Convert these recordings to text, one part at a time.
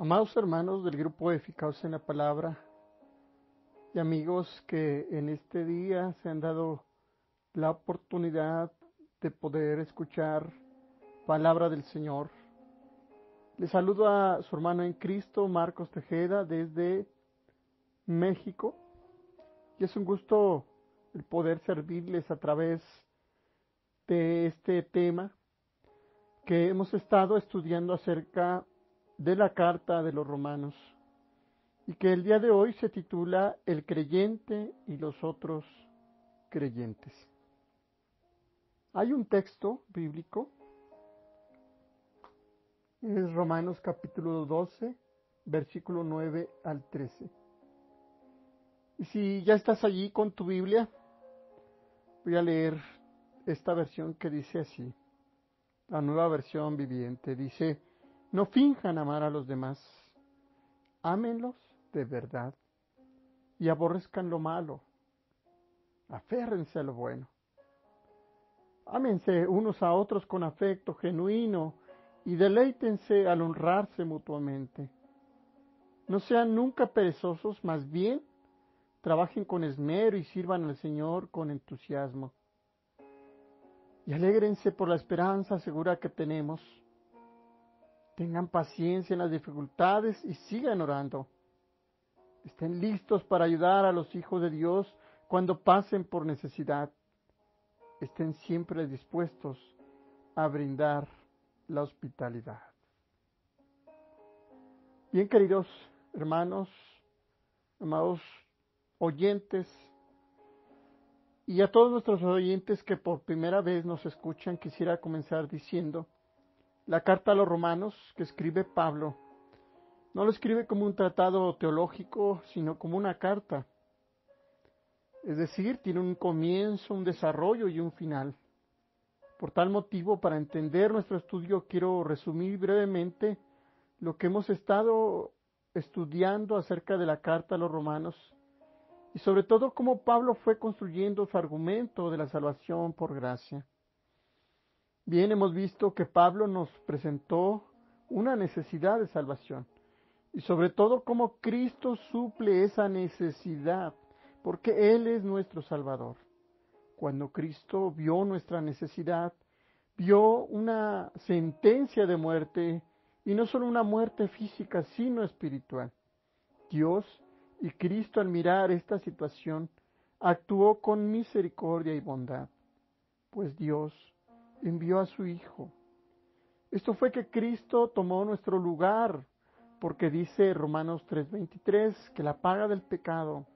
Amados hermanos del grupo Eficaces en la Palabra y amigos que en este día se han dado la oportunidad de poder escuchar palabra del Señor. Les saludo a su hermano en Cristo, Marcos Tejeda, desde México, y es un gusto el poder servirles a través de este tema que hemos estado estudiando acerca de la carta de los Romanos, y que el día de hoy se titula El creyente y los otros creyentes. Hay un texto bíblico, es Romanos capítulo 12, versículo 9 al 13. Y si ya estás allí con tu Biblia, voy a leer esta versión que dice así, la Nueva Versión Viviente. Dice: no finjan amar a los demás, ámenlos de verdad y aborrezcan lo malo, aférrense a lo bueno. Ámense unos a otros con afecto genuino y deleítense al honrarse mutuamente. No sean nunca perezosos, más bien trabajen con esmero y sirvan al Señor con entusiasmo. Y alégrense por la esperanza segura que tenemos. Tengan paciencia en las dificultades y sigan orando. Estén listos para ayudar a los hijos de Dios cuando pasen por necesidad. Estén siempre dispuestos a brindar la hospitalidad. Bien, queridos hermanos, amados oyentes, y a todos nuestros oyentes que por primera vez nos escuchan, quisiera comenzar diciendo: la carta a los Romanos que escribe Pablo no lo escribe como un tratado teológico, sino como una carta. Es decir, tiene un comienzo, un desarrollo y un final. Por tal motivo, para entender nuestro estudio, quiero resumir brevemente lo que hemos estado estudiando acerca de la carta a los Romanos, y sobre todo cómo Pablo fue construyendo su argumento de la salvación por gracia. Bien, hemos visto que Pablo nos presentó una necesidad de salvación, y sobre todo cómo Cristo suple esa necesidad, porque Él es nuestro Salvador. Cuando Cristo vio nuestra necesidad, vio una sentencia de muerte, y no solo una muerte física, sino espiritual. Dios y Cristo, al mirar esta situación, actuó con misericordia y bondad, pues Dios envió a su Hijo. Esto fue que Cristo tomó nuestro lugar, porque dice Romanos 3:23 que la paga del pecado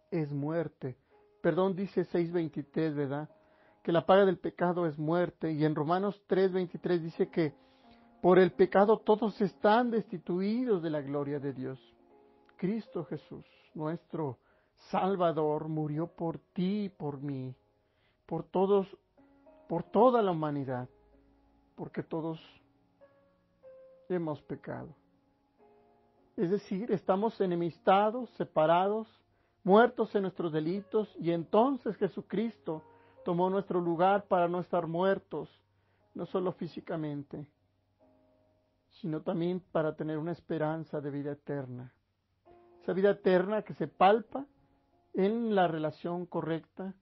es muerte. Perdón, dice 6:23, ¿verdad? Que la paga del pecado es muerte. Y en Romanos 3:23 dice que por el pecado todos están destituidos de la gloria de Dios. Cristo Jesús, nuestro Salvador, murió por ti y por mí, por todos, por toda la humanidad, porque todos hemos pecado. Es decir, estamos enemistados, separados, muertos en nuestros delitos, y entonces Jesucristo tomó nuestro lugar para no estar muertos, no solo físicamente, sino también para tener una esperanza de vida eterna. Esa vida eterna que se palpa en la relación correcta,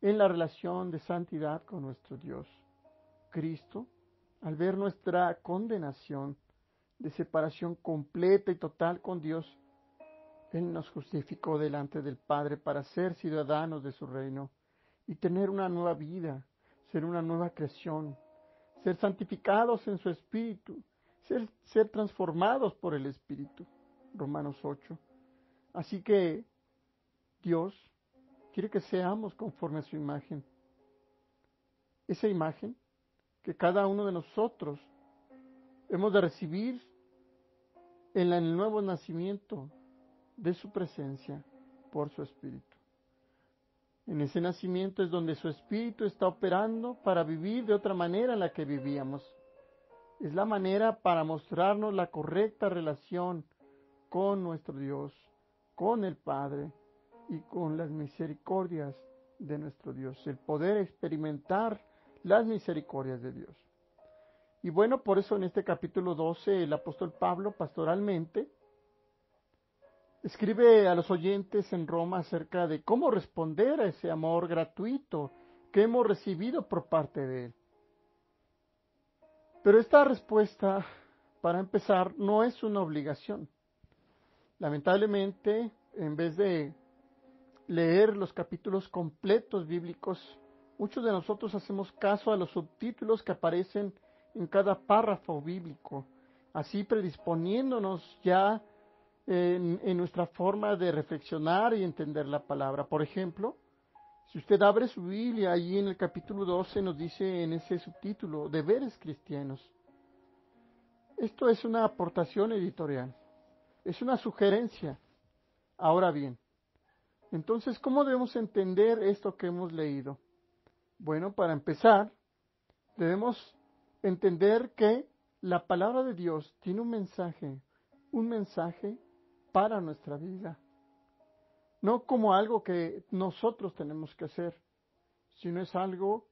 en la relación de santidad con nuestro Dios. Cristo, al ver nuestra condenación de separación completa y total con Dios, Él nos justificó delante del Padre para ser ciudadanos de su reino y tener una nueva vida, ser una nueva creación, ser santificados en su Espíritu, ser transformados por el Espíritu. Romanos 8. Así que Dios quiere que seamos conforme a su imagen. Esa imagen que cada uno de nosotros hemos de recibir en el nuevo nacimiento de su presencia por su Espíritu. En ese nacimiento es donde su Espíritu está operando para vivir de otra manera en la que vivíamos. Es la manera para mostrarnos la correcta relación con nuestro Dios, con el Padre y con las misericordias de nuestro Dios. El poder experimentar las misericordias de Dios. Y bueno, por eso en este capítulo 12 el apóstol Pablo pastoralmente escribe a los oyentes en Roma acerca de cómo responder a ese amor gratuito que hemos recibido por parte de Él. Pero esta respuesta, para empezar, no es una obligación. Lamentablemente, en vez de leer los capítulos completos bíblicos, muchos de nosotros hacemos caso a los subtítulos que aparecen en cada párrafo bíblico, así predisponiéndonos ya en nuestra forma de reflexionar y entender la palabra. Por ejemplo, si usted abre su Biblia, allí en el capítulo 12 nos dice en ese subtítulo, deberes cristianos. Esto es una aportación editorial, es una sugerencia. Ahora bien, entonces, ¿cómo debemos entender esto que hemos leído? Bueno, para empezar, debemos entender que la palabra de Dios tiene un mensaje para nuestra vida. No como algo que nosotros tenemos que hacer, sino es algo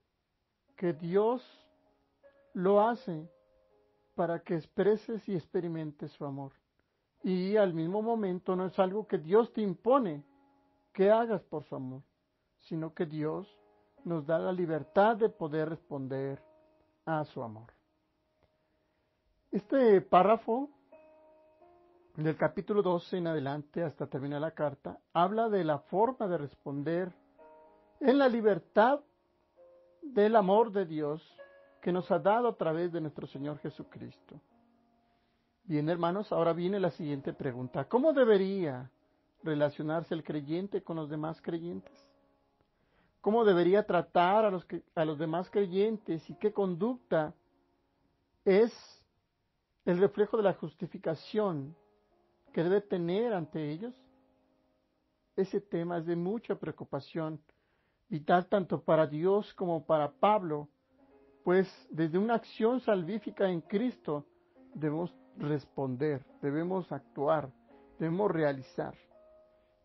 que Dios lo hace para que expreses y experimentes su amor. Y al mismo momento no es algo que Dios te impone que hagas por su amor, sino que Dios nos da la libertad de poder responder a su amor. Este párrafo del capítulo 12 en adelante hasta terminar la carta habla de la forma de responder en la libertad del amor de Dios que nos ha dado a través de nuestro Señor Jesucristo. Bien, hermanos, ahora viene la siguiente pregunta. ¿Cómo debería relacionarse el creyente con los demás creyentes? ¿Cómo debería tratar a los demás creyentes y qué conducta es el reflejo de la justificación que debe tener ante ellos? Ese tema es de mucha preocupación, vital tanto para Dios como para Pablo, pues desde una acción salvífica en Cristo debemos responder, debemos actuar, debemos realizar.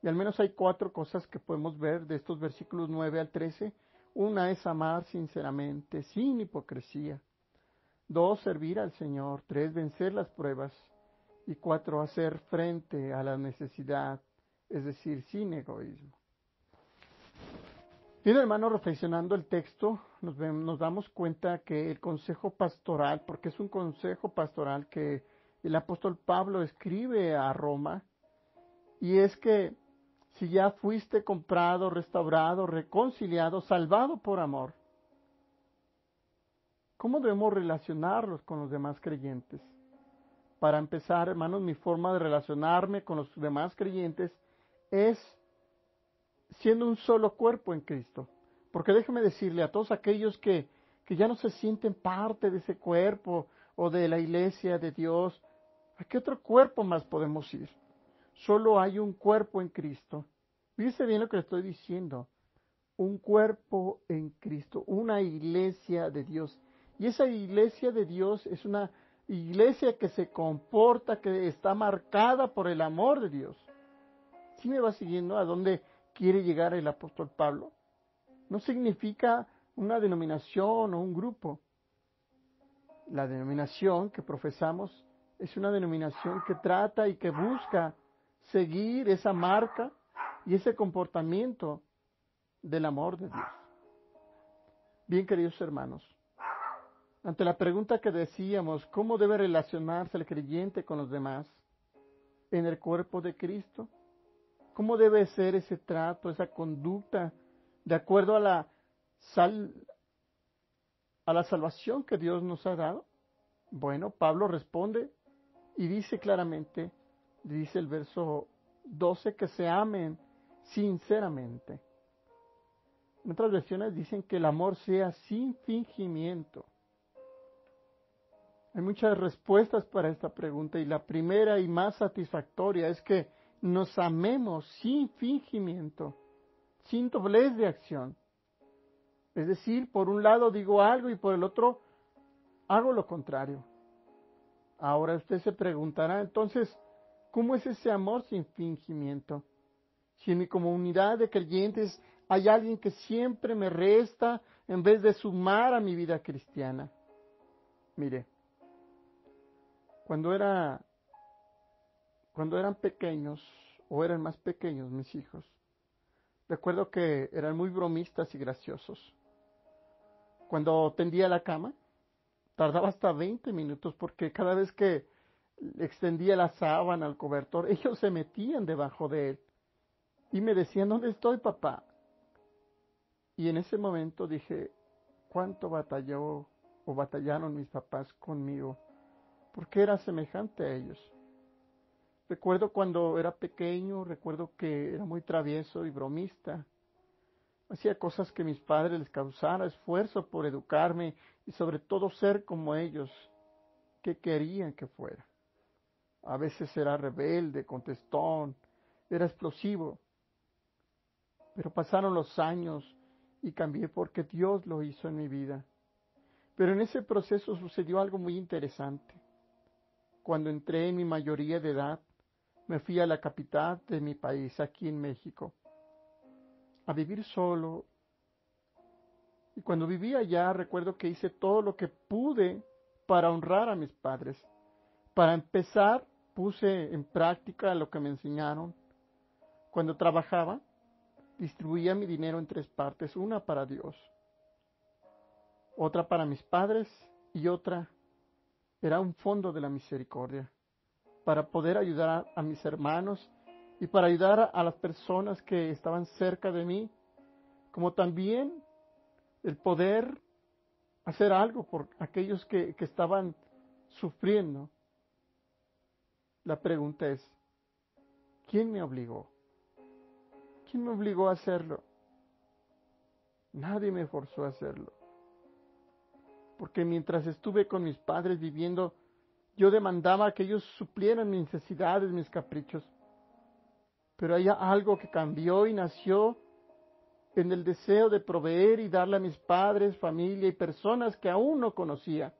Y al menos hay 4 cosas que podemos ver de estos versículos 9 al 13. Una es amar sinceramente, sin hipocresía. 2, servir al Señor. 3, vencer las pruebas. Y 4, hacer frente a la necesidad, es decir, sin egoísmo. Bien, hermanos, reflexionando el texto, nos damos cuenta que el consejo pastoral, porque es un consejo pastoral que el apóstol Pablo escribe a Roma, y es que si ya fuiste comprado, restaurado, reconciliado, salvado por amor, ¿cómo debemos relacionarnos con los demás creyentes? Para empezar, hermanos, mi forma de relacionarme con los demás creyentes es siendo un solo cuerpo en Cristo. Porque déjeme decirle a todos aquellos que ya no se sienten parte de ese cuerpo o de la iglesia de Dios, ¿a qué otro cuerpo más podemos ir? Solo hay un cuerpo en Cristo. Fíjese bien lo que le estoy diciendo. Un cuerpo en Cristo, una iglesia de Dios. Y esa iglesia de Dios es una iglesia que se comporta, que está marcada por el amor de Dios. ¿Sí me va siguiendo a dónde quiere llegar el apóstol Pablo? No significa una denominación o un grupo. La denominación que profesamos es una denominación que trata y que busca seguir esa marca y ese comportamiento del amor de Dios. Bien, queridos hermanos, ante la pregunta que decíamos, ¿cómo debe relacionarse el creyente con los demás en el cuerpo de Cristo? ¿Cómo debe ser ese trato, esa conducta, de acuerdo a la salvación que Dios nos ha dado? Bueno, Pablo responde y dice claramente, dice el verso 12, que se amen sinceramente. En otras versiones dicen que el amor sea sin fingimiento. Hay muchas respuestas para esta pregunta y la primera y más satisfactoria es que nos amemos sin fingimiento, sin doblez de acción. Es decir, por un lado digo algo y por el otro hago lo contrario. Ahora usted se preguntará, entonces, ¿cómo es ese amor sin fingimiento? Si en mi comunidad de creyentes hay alguien que siempre me resta en vez de sumar a mi vida cristiana. Mire, Cuando era, cuando eran pequeños, o eran más pequeños mis hijos, recuerdo que eran muy bromistas y graciosos. Cuando tendía la cama, tardaba hasta 20 minutos porque cada vez que extendía la sábana al cobertor, ellos se metían debajo de él y me decían, ¿dónde estoy, papá? Y en ese momento dije, ¿cuánto batalló o batallaron mis papás conmigo? Porque era semejante a ellos. Recuerdo cuando era pequeño, recuerdo que era muy travieso y bromista. Hacía cosas que mis padres les causara esfuerzo por educarme y sobre todo ser como ellos, que querían que fuera. A veces era rebelde, contestón, era explosivo. Pero pasaron los años y cambié porque Dios lo hizo en mi vida. Pero en ese proceso sucedió algo muy interesante. Cuando entré en mi mayoría de edad, me fui a la capital de mi país, aquí en México, a vivir solo. Y cuando vivía allá, recuerdo que hice todo lo que pude para honrar a mis padres. Para empezar, puse en práctica lo que me enseñaron. Cuando trabajaba, distribuía mi dinero en 3 partes, una para Dios, otra para mis padres y otra era un fondo de la misericordia, para poder ayudar a mis hermanos y para ayudar a las personas que estaban cerca de mí, como también el poder hacer algo por aquellos que estaban sufriendo. La pregunta es, ¿quién me obligó? ¿Quién me obligó a hacerlo? Nadie me forzó a hacerlo. Porque mientras estuve con mis padres viviendo, yo demandaba que ellos suplieran mis necesidades, mis caprichos. Pero hay algo que cambió y nació en el deseo de proveer y darle a mis padres, familia y personas que aún no conocía.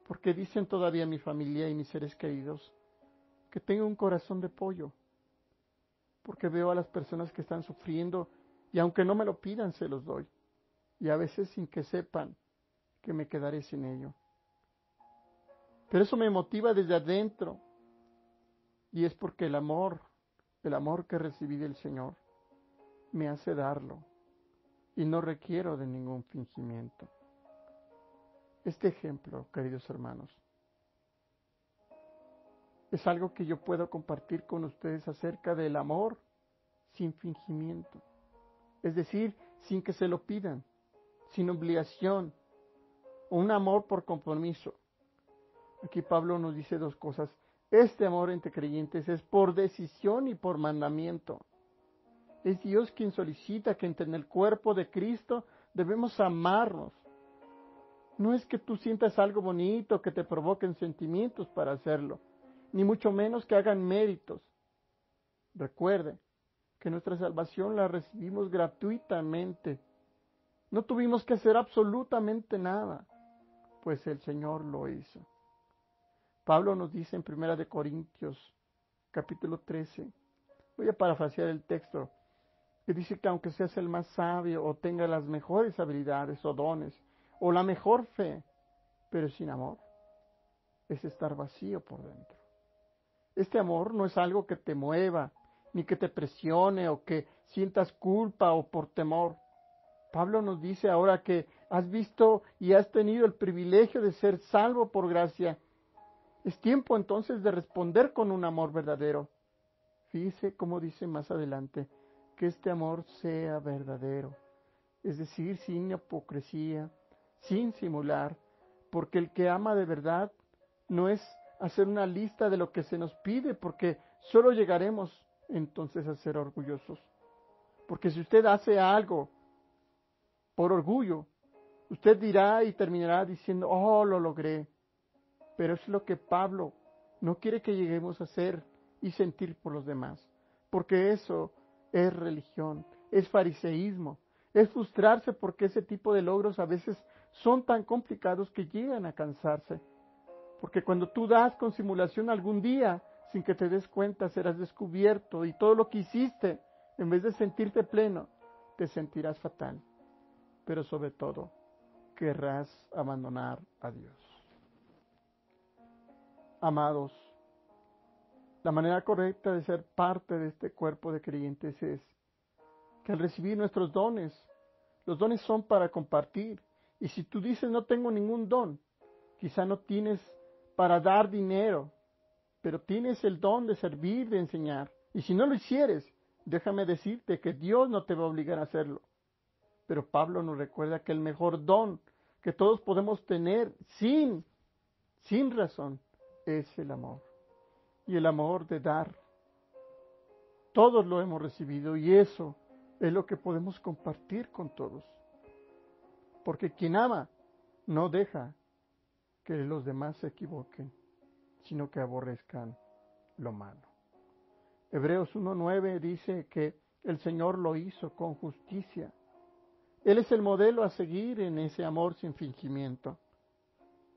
Porque dicen todavía mi familia y mis seres queridos que tengo un corazón de pollo. Porque veo a las personas que están sufriendo y aunque no me lo pidan, se los doy. Y a veces sin que sepan que me quedaré sin ello. Pero eso me motiva desde adentro. Y es porque el amor que recibí del Señor, me hace darlo. Y no requiero de ningún fingimiento. Este ejemplo, queridos hermanos, es algo que yo puedo compartir con ustedes acerca del amor sin fingimiento. Es decir, sin que se lo pidan, sin obligación, o un amor por compromiso. Aquí Pablo nos dice 2 cosas. Este amor entre creyentes es por decisión y por mandamiento. Es Dios quien solicita que en el cuerpo de Cristo debemos amarnos. No es que tú sientas algo bonito que te provoquen sentimientos para hacerlo, ni mucho menos que hagan méritos. Recuerde que nuestra salvación la recibimos gratuitamente. No tuvimos que hacer absolutamente nada, pues el Señor lo hizo. Pablo nos dice en 1 Corintios, capítulo 13, voy a parafrasear el texto, que dice que aunque seas el más sabio o tenga las mejores habilidades o dones, o la mejor fe, pero sin amor, es estar vacío por dentro. Este amor no es algo que te mueva, ni que te presione o que sientas culpa o por temor. Pablo nos dice ahora que has visto y has tenido el privilegio de ser salvo por gracia. Es tiempo entonces de responder con un amor verdadero. Fíjese cómo dice más adelante, que este amor sea verdadero, es decir, sin hipocresía, sin simular, porque el que ama de verdad no es hacer una lista de lo que se nos pide, porque solo llegaremos entonces a ser orgullosos. Porque si usted hace algo por orgullo, usted dirá y terminará diciendo, oh, lo logré. Pero es lo que Pablo no quiere que lleguemos a hacer y sentir por los demás, porque eso es religión, es fariseísmo, es frustrarse porque ese tipo de logros a veces son tan complicados que llegan a cansarse. Porque cuando tú das con simulación algún día, sin que te des cuenta, serás descubierto y todo lo que hiciste, en vez de sentirte pleno, te sentirás fatal. Pero sobre todo, querrás abandonar a Dios. Amados, la manera correcta de ser parte de este cuerpo de creyentes es que al recibir nuestros dones, los dones son para compartir. Y si tú dices no tengo ningún don, quizá no tienes para dar dinero, pero tienes el don de servir, de enseñar. Y si no lo hicieres, déjame decirte que Dios no te va a obligar a hacerlo. Pero Pablo nos recuerda que el mejor don que todos podemos tener sin razón es el amor. Y el amor de dar. Todos lo hemos recibido y eso es lo que podemos compartir con todos. Porque quien ama no deja que los demás se equivoquen, sino que aborrezcan lo malo. Hebreos 1:9 dice que el Señor lo hizo con justicia. Él es el modelo a seguir en ese amor sin fingimiento.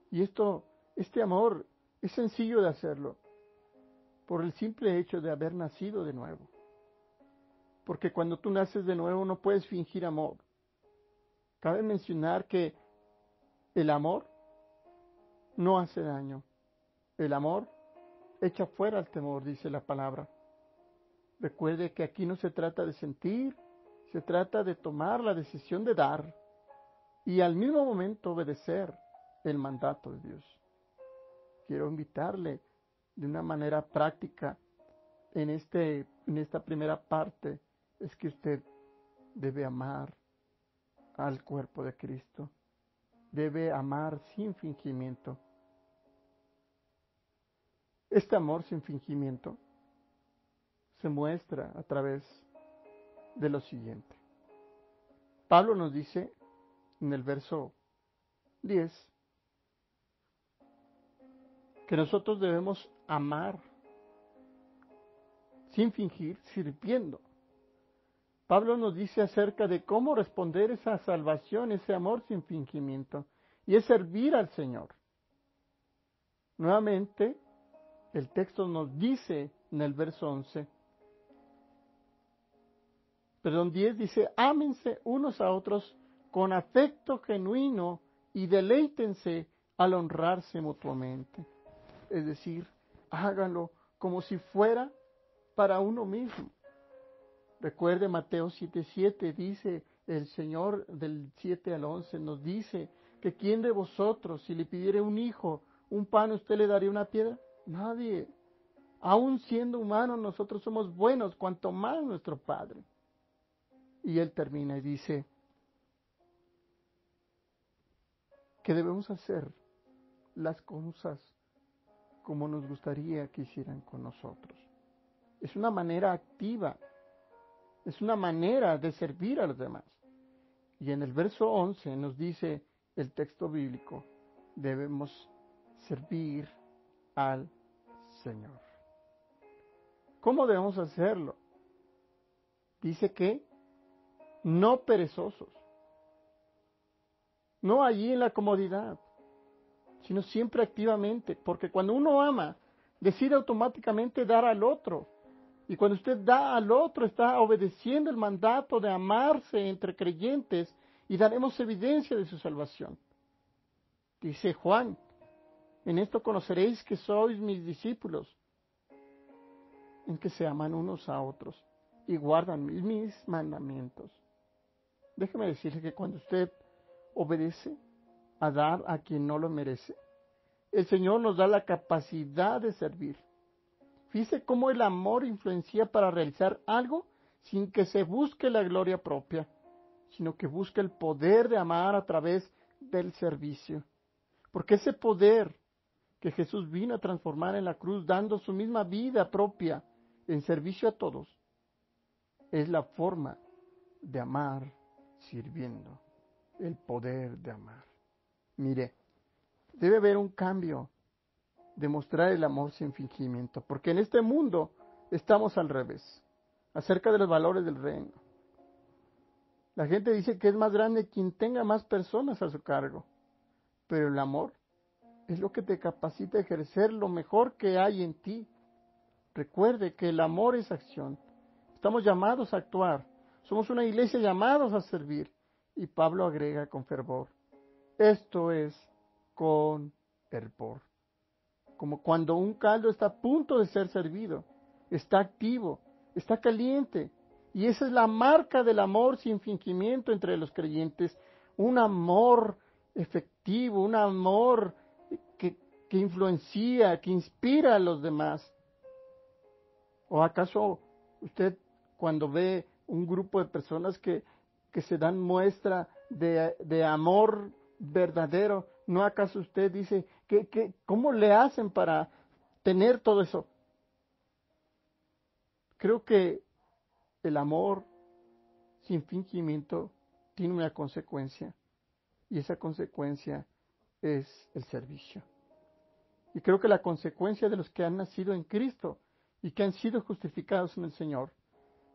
Y este amor es sencillo de hacerlo por el simple hecho de haber nacido de nuevo. Porque cuando tú naces de nuevo no puedes fingir amor. Cabe mencionar que el amor no hace daño. El amor echa fuera el temor, dice la palabra. Recuerde que aquí no se trata de sentir, se trata de tomar la decisión de dar y al mismo momento obedecer el mandato de Dios. Quiero invitarle de una manera práctica en esta primera parte, es que usted debe amar al cuerpo de Cristo. Debe amar sin fingimiento. Este amor sin fingimiento se muestra a través de lo siguiente. Pablo nos dice en el verso 10 que nosotros debemos amar sin fingir, sirviendo. Pablo nos dice acerca de cómo responder esa salvación, ese amor sin fingimiento, y es servir al Señor. Nuevamente, el texto nos dice en el verso 10 dice, ámense unos a otros con afecto genuino y deleítense al honrarse mutuamente. Es decir, háganlo como si fuera para uno mismo. Recuerde Mateo 7:7, dice el Señor del 7 al 11, nos dice que ¿quién de vosotros, si le pidiere un hijo, un pan, usted le daría una piedra? Nadie. Aún siendo humanos, nosotros somos buenos, cuanto más nuestro Padre. Y él termina y dice que debemos hacer las cosas como nos gustaría que hicieran con nosotros. Es una manera activa, es una manera de servir a los demás. Y en el verso 11 nos dice el texto bíblico, debemos servir al Señor. ¿Cómo debemos hacerlo? Dice que no perezosos, no allí en la comodidad, sino siempre activamente, porque cuando uno ama, decide automáticamente dar al otro. Y cuando usted da al otro, está obedeciendo el mandato de amarse entre creyentes y daremos evidencia de su salvación. Dice Juan, en esto conoceréis que sois mis discípulos, en que se aman unos a otros y guardan mis mandamientos. Déjeme decirle que cuando usted obedece a dar a quien no lo merece, el Señor nos da la capacidad de servir. Fíjese cómo el amor influencia para realizar algo sin que se busque la gloria propia, sino que busca el poder de amar a través del servicio. Porque ese poder que Jesús vino a transformar en la cruz, dando su misma vida propia en servicio a todos, es la forma de amar sirviendo, el poder de amar. Mire, debe haber un cambio de mostrar el amor sin fingimiento, porque en este mundo estamos al revés, acerca de los valores del reino. La gente dice que es más grande quien tenga más personas a su cargo, pero el amor es lo que te capacita a ejercer lo mejor que hay en ti. Recuerde que el amor es acción. Estamos llamados a actuar. Somos una iglesia llamados a servir. Y Pablo agrega con fervor, esto es con hervor. como cuando un caldo está a punto de ser servido, está activo, está caliente. Y esa es la marca del amor sin fingimiento entre los creyentes, un amor efectivo, un amor que influencia, que inspira a los demás. ¿O acaso usted cuando ve un grupo de personas que se dan muestra de amor verdadero, ¿no acaso usted dice, cómo le hacen para tener todo eso? Creo que el amor sin fingimiento tiene una consecuencia, y esa consecuencia es el servicio. Y creo que la consecuencia de los que han nacido en Cristo y que han sido justificados en el Señor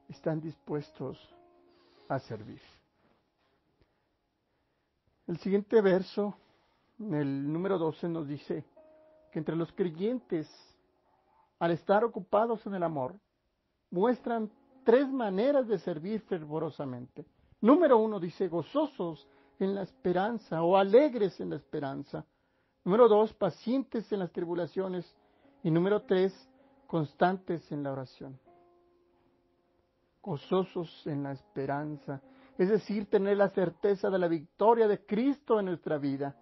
están dispuestos a servir. El siguiente verso, en el número 12, nos dice que entre los creyentes, al estar ocupados en el amor, muestran 3 maneras de servir fervorosamente. Número 1 dice, gozosos en la esperanza o alegres en la esperanza. Número 2, pacientes en las tribulaciones. Y número 3, constantes en la oración. Gozosos en la esperanza, es decir, tener la certeza de la victoria de Cristo en nuestra vida.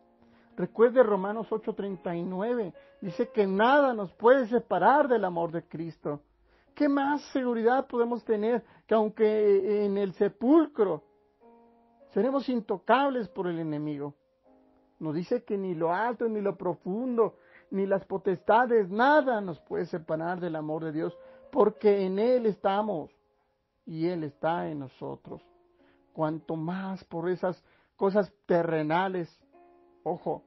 Recuerde Romanos 8:39, dice que nada nos puede separar del amor de Cristo. ¿Qué más seguridad podemos tener que aunque en el sepulcro seremos intocables por el enemigo? Nos dice que ni lo alto, ni lo profundo, ni las potestades, nada nos puede separar del amor de Dios, porque en Él estamos y Él está en nosotros. Cuanto más por esas cosas terrenales, ojo,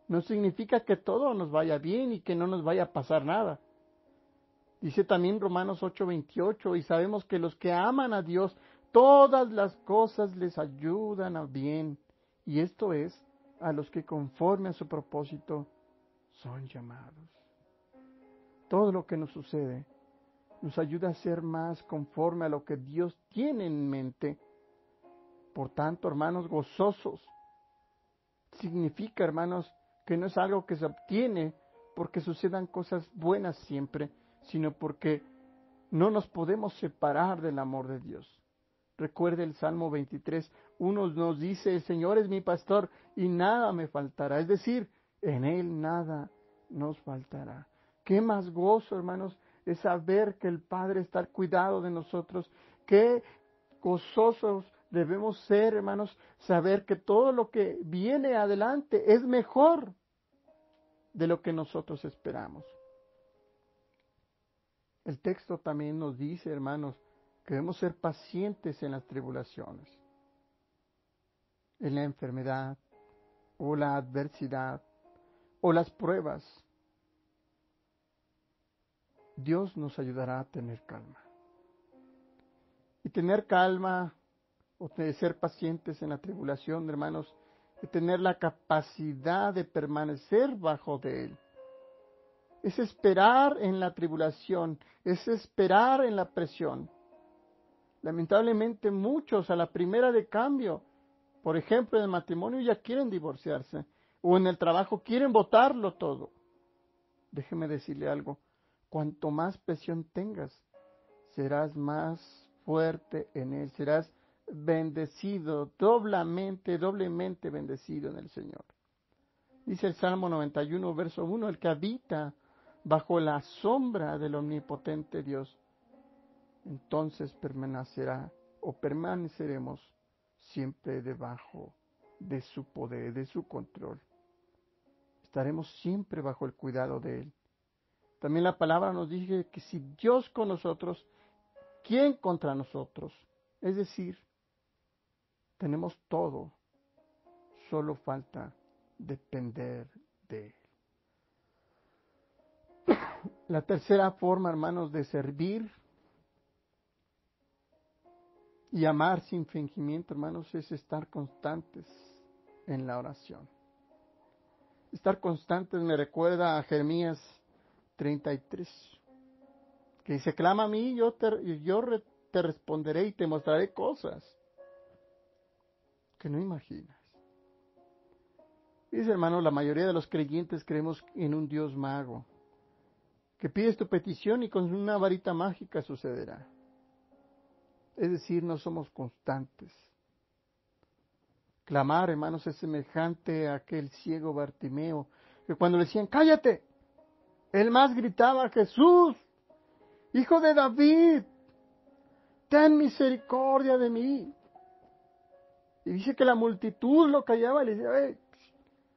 no significa que todo nos vaya bien y que no nos vaya a pasar nada. Dice también Romanos 8:28, y sabemos que los que aman a Dios, todas las cosas les ayudan a bien. Y esto es, a los que conforme a su propósito son llamados. Todo lo que nos sucede nos ayuda a ser más conforme a lo que Dios tiene en mente. Por tanto, hermanos, gozosos significa, hermanos, que no es algo que se obtiene porque sucedan cosas buenas siempre, sino porque no nos podemos separar del amor de Dios. Recuerde el Salmo 23, uno nos dice, el Señor es mi pastor y nada me faltará. Es decir, en Él nada nos faltará. Qué más gozo, hermanos, es saber que el Padre está al cuidado de nosotros. Qué gozosos debemos ser, hermanos, saber que todo lo que viene adelante es mejor de lo que nosotros esperamos. El texto también nos dice, hermanos, que debemos ser pacientes en las tribulaciones, en la enfermedad, o la adversidad, o las pruebas. Dios nos ayudará a tener calma. Y tener calma, o de ser pacientes en la tribulación, hermanos, y tener la capacidad de permanecer bajo de Él. Es esperar en la tribulación, es esperar en la presión. Lamentablemente muchos a la primera de cambio, por ejemplo en el matrimonio, ya quieren divorciarse, o en el trabajo quieren botarlo todo. Déjeme decirle algo, cuanto más presión tengas, serás más fuerte en Él, serás bendecido, doblemente bendecido en el Señor. Dice el Salmo 91, verso 1, el que habita bajo la sombra del omnipotente Dios, entonces permanecerá o permaneceremos siempre debajo de su poder, de su control. Estaremos siempre bajo el cuidado de Él. También la palabra nos dice que si Dios con nosotros, ¿quién contra nosotros? Es decir, tenemos todo, solo falta depender de Él. La tercera forma, hermanos, de servir y amar sin fingimiento, hermanos, es estar constantes en la oración. Estar constantes me recuerda a Jeremías 33, que dice, clama a mí, yo te responderé y te mostraré cosas que no imaginas. Dice, hermano, la mayoría de los creyentes creemos en un Dios mago, que pides tu petición y con una varita mágica sucederá. Es decir, no somos constantes. Clamar, hermanos, es semejante a aquel ciego Bartimeo, que cuando le decían, cállate, él más gritaba, Jesús, Hijo de David, ten misericordia de mí. Y dice que la multitud lo callaba y le decía,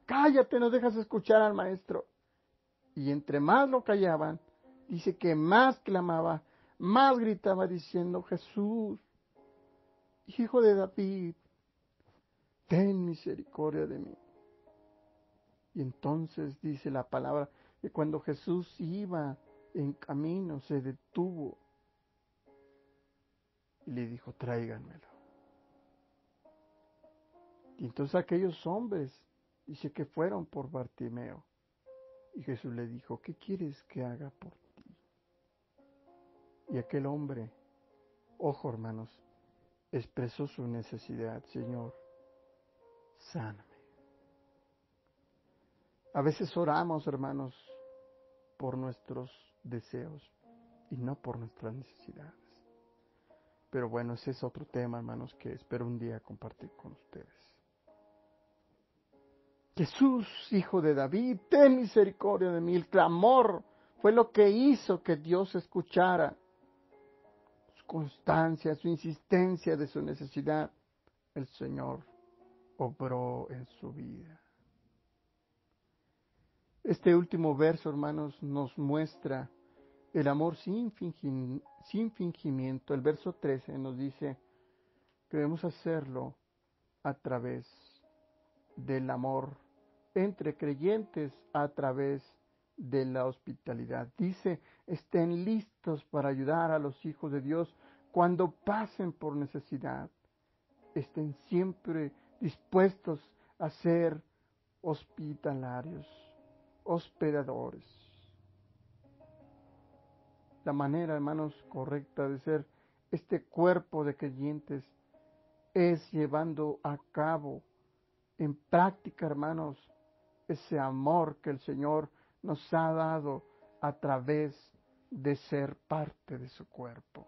cállate, no dejas escuchar al maestro. Y entre más lo callaban, dice que más clamaba, más gritaba diciendo, Jesús, Hijo de David, ten misericordia de mí. Y entonces dice la palabra que cuando Jesús iba en camino se detuvo y le dijo, tráiganmelo. Y entonces aquellos hombres, dice que fueron por Bartimeo. Y Jesús le dijo, ¿qué quieres que haga por ti? Y aquel hombre, ojo hermanos, expresó su necesidad, Señor, sáname. A veces oramos, hermanos, por nuestros deseos y no por nuestras necesidades. Pero bueno, ese es otro tema, hermanos, que espero un día compartir con ustedes. Jesús, Hijo de David, ten misericordia de mí. El clamor fue lo que hizo que Dios escuchara su constancia, su insistencia de su necesidad. El Señor obró en su vida. Este último verso, hermanos, nos muestra el amor sin fingimiento. El verso 13 nos dice que debemos hacerlo a través del amor entre creyentes, a través de la hospitalidad. Dice, estén listos para ayudar a los hijos de Dios cuando pasen por necesidad. Estén siempre dispuestos a ser hospitalarios, hospedadores. La manera, hermanos, correcta de ser este cuerpo de creyentes es llevando a cabo en práctica, hermanos, ese amor que el Señor nos ha dado a través de ser parte de su cuerpo.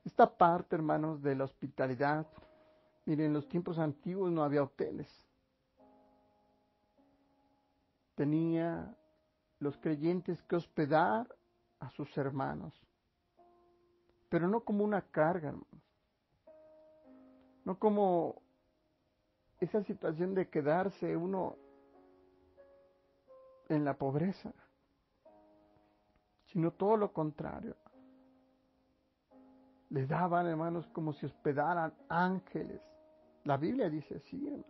Esta parte, hermanos, de la hospitalidad, miren, en los tiempos antiguos no había hoteles. Tenía los creyentes que hospedar a sus hermanos, pero no como una carga, hermanos, no como esa situación de quedarse uno en la pobreza, sino todo lo contrario. Les daban, hermanos, como si hospedaran ángeles. La Biblia dice así, hermanos.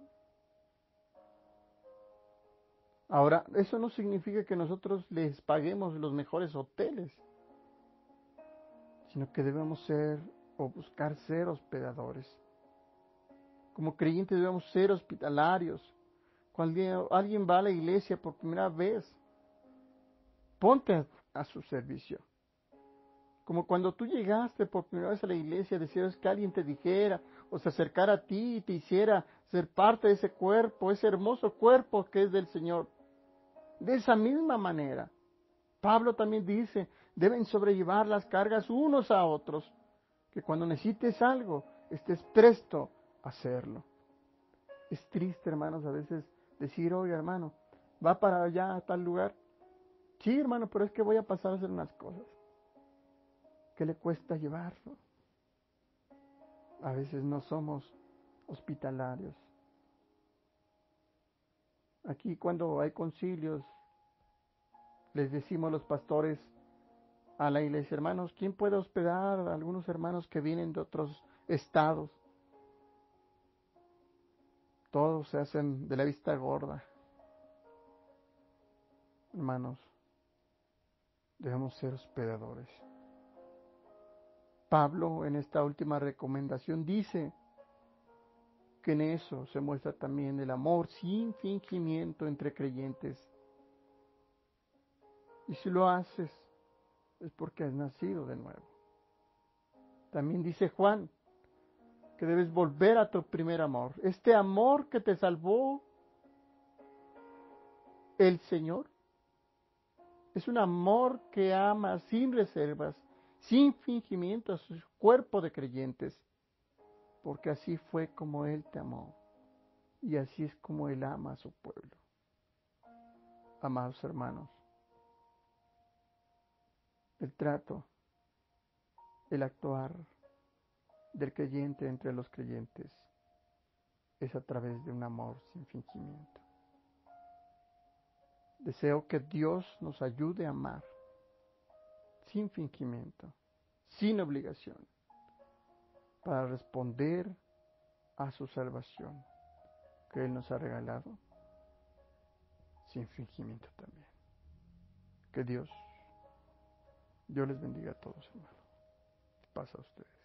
Ahora, eso no significa que nosotros les paguemos los mejores hoteles, sino que debemos ser o buscar ser hospedadores. Como creyentes debemos ser hospitalarios. Cuando alguien va a la iglesia por primera vez, ponte a su servicio. Como cuando tú llegaste por primera vez a la iglesia, deseas que alguien te dijera o se acercara a ti y te hiciera ser parte de ese cuerpo, ese hermoso cuerpo que es del Señor. De esa misma manera, Pablo también dice, deben sobrellevar las cargas unos a otros, que cuando necesites algo, estés presto a hacerlo. Es triste, hermanos, a veces decir, oye, hermano, ¿va para allá a tal lugar? Sí, hermano, pero es que voy a pasar a hacer unas cosas. ¿Qué le cuesta llevarlo? A veces no somos hospitalarios. Aquí cuando hay concilios, les decimos los pastores a la iglesia, hermanos, ¿quién puede hospedar a algunos hermanos que vienen de otros estados? Todos se hacen de la vista gorda. Hermanos, debemos ser hospedadores. Pablo en esta última recomendación dice que en eso se muestra también el amor sin fingimiento entre creyentes. Y si lo haces, es porque has nacido de nuevo. También dice Juan que debes volver a tu primer amor. Este amor que te salvó el Señor es un amor que ama sin reservas, sin fingimiento a su cuerpo de creyentes, porque así fue como Él te amó y así es como Él ama a su pueblo. Amados hermanos, el trato, el actuar del creyente entre los creyentes es a través de un amor sin fingimiento. Deseo que Dios nos ayude a amar sin fingimiento, sin obligación, para responder a su salvación que Él nos ha regalado sin fingimiento también. Que Dios les bendiga a todos, hermanos. Paz a ustedes.